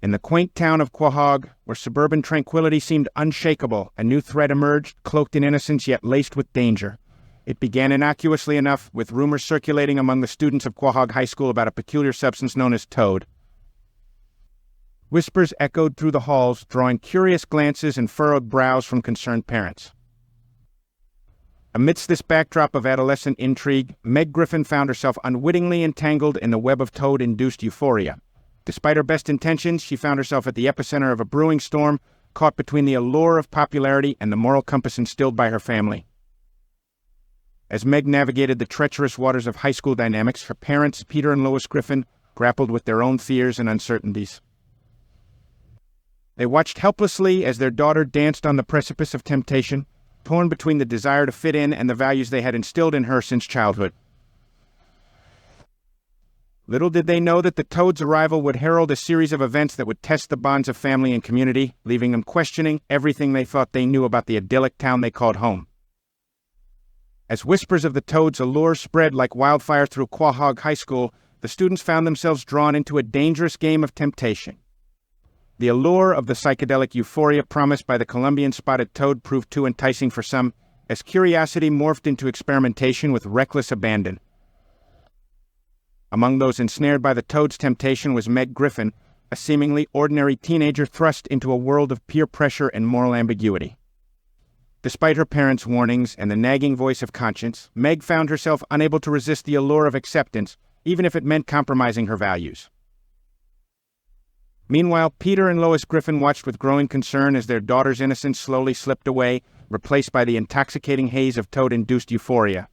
In the quaint town of Quahog, where suburban tranquility seemed unshakable, a new threat emerged, cloaked in innocence yet laced with danger. It began innocuously enough, with rumors circulating among the students of Quahog High School about a peculiar substance known as toad. Whispers echoed through the halls, drawing curious glances and furrowed brows from concerned parents. Amidst this backdrop of adolescent intrigue, Meg Griffin found herself unwittingly entangled in the web of toad-induced euphoria. Despite her best intentions, she found herself at the epicenter of a brewing storm, caught between the allure of popularity and the moral compass instilled by her family. As Meg navigated the treacherous waters of high school dynamics, her parents, Peter and Lois Griffin, grappled with their own fears and uncertainties. They watched helplessly as their daughter danced on the precipice of temptation, torn between the desire to fit in and the values they had instilled in her since childhood. Little did they know that the toad's arrival would herald a series of events that would test the bonds of family and community, leaving them questioning everything they thought they knew about the idyllic town they called home. As whispers of the toad's allure spread like wildfire through Quahog High School, the students found themselves drawn into a dangerous game of temptation. The allure of the psychedelic euphoria promised by the Colombian spotted toad proved too enticing for some, as curiosity morphed into experimentation with reckless abandon. Among those ensnared by the toad's temptation was Meg Griffin, a seemingly ordinary teenager thrust into a world of peer pressure and moral ambiguity. Despite her parents' warnings and the nagging voice of conscience, Meg found herself unable to resist the allure of acceptance, even if it meant compromising her values. Meanwhile, Peter and Lois Griffin watched with growing concern as their daughter's innocence slowly slipped away, replaced by the intoxicating haze of toad-induced euphoria.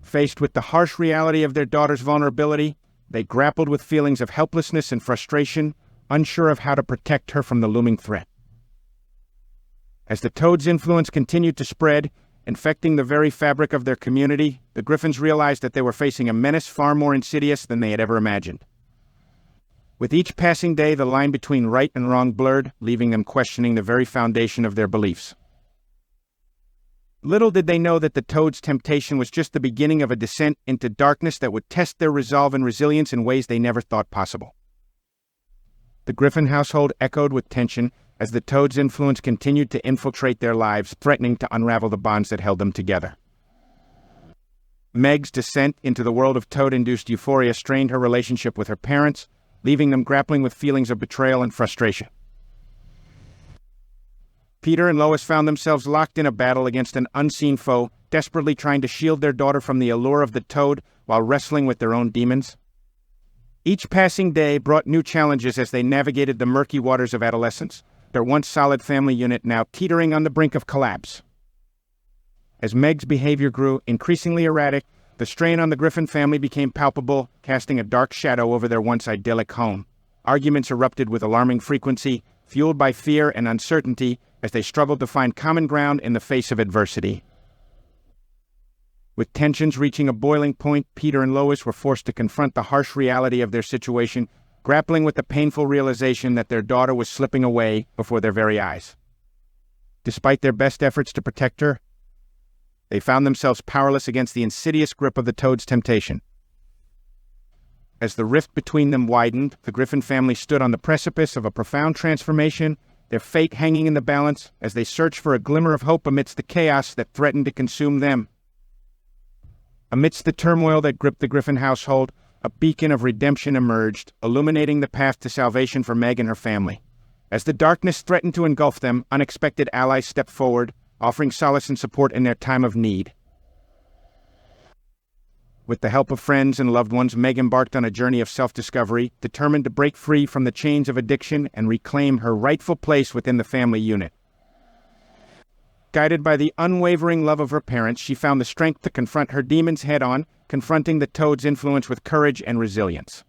Faced with the harsh reality of their daughter's vulnerability, they grappled with feelings of helplessness and frustration, unsure of how to protect her from the looming threat. As the toad's influence continued to spread, infecting the very fabric of their community, the Griffins realized that they were facing a menace far more insidious than they had ever imagined. With each passing day, the line between right and wrong blurred, leaving them questioning the very foundation of their beliefs. Little did they know that the toad's temptation was just the beginning of a descent into darkness that would test their resolve and resilience in ways they never thought possible. The Griffin household echoed with tension as the toad's influence continued to infiltrate their lives, threatening to unravel the bonds that held them together. Meg's descent into the world of toad-induced euphoria strained her relationship with her parents, leaving them grappling with feelings of betrayal and frustration. Peter and Lois found themselves locked in a battle against an unseen foe, desperately trying to shield their daughter from the allure of the toad while wrestling with their own demons. Each passing day brought new challenges as they navigated the murky waters of adolescence, their once solid family unit now teetering on the brink of collapse. As Meg's behavior grew increasingly erratic, the strain on the Griffin family became palpable, casting a dark shadow over their once idyllic home. Arguments erupted with alarming frequency, fueled by fear and uncertainty, as they struggled to find common ground in the face of adversity. With tensions reaching a boiling point, Peter and Lois were forced to confront the harsh reality of their situation, grappling with the painful realization that their daughter was slipping away before their very eyes. Despite their best efforts to protect her, they found themselves powerless against the insidious grip of the toad's temptation. As the rift between them widened, the Griffin family stood on the precipice of a profound transformation, their fate hanging in the balance as they searched for a glimmer of hope amidst the chaos that threatened to consume them. Amidst the turmoil that gripped the Griffin household, a beacon of redemption emerged, illuminating the path to salvation for Meg and her family. As the darkness threatened to engulf them, unexpected allies stepped forward, offering solace and support in their time of need. With the help of friends and loved ones, Meg embarked on a journey of self-discovery, determined to break free from the chains of addiction and reclaim her rightful place within the family unit. Guided by the unwavering love of her parents, she found the strength to confront her demons head-on, confronting the toad's influence with courage and resilience.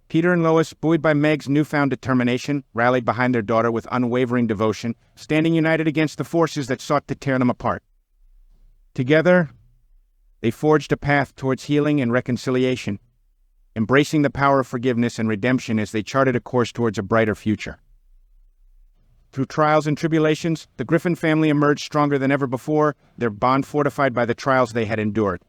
Peter and Lois, buoyed by Meg's newfound determination, rallied behind their daughter with unwavering devotion, standing united against the forces that sought to tear them apart. Together, they forged a path towards healing and reconciliation, embracing the power of forgiveness and redemption as they charted a course towards a brighter future. Through trials and tribulations, the Griffin family emerged stronger than ever before, their bond fortified by the trials they had endured.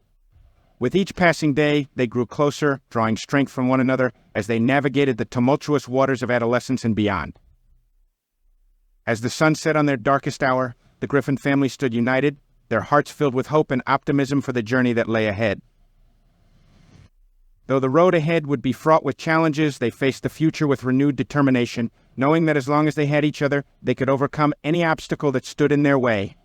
With each passing day, they grew closer, drawing strength from one another as they navigated the tumultuous waters of adolescence and beyond. As the sun set on their darkest hour, the Griffin family stood united, their hearts filled with hope and optimism for the journey that lay ahead. Though the road ahead would be fraught with challenges, they faced the future with renewed determination, knowing that as long as they had each other, they could overcome any obstacle that stood in their way.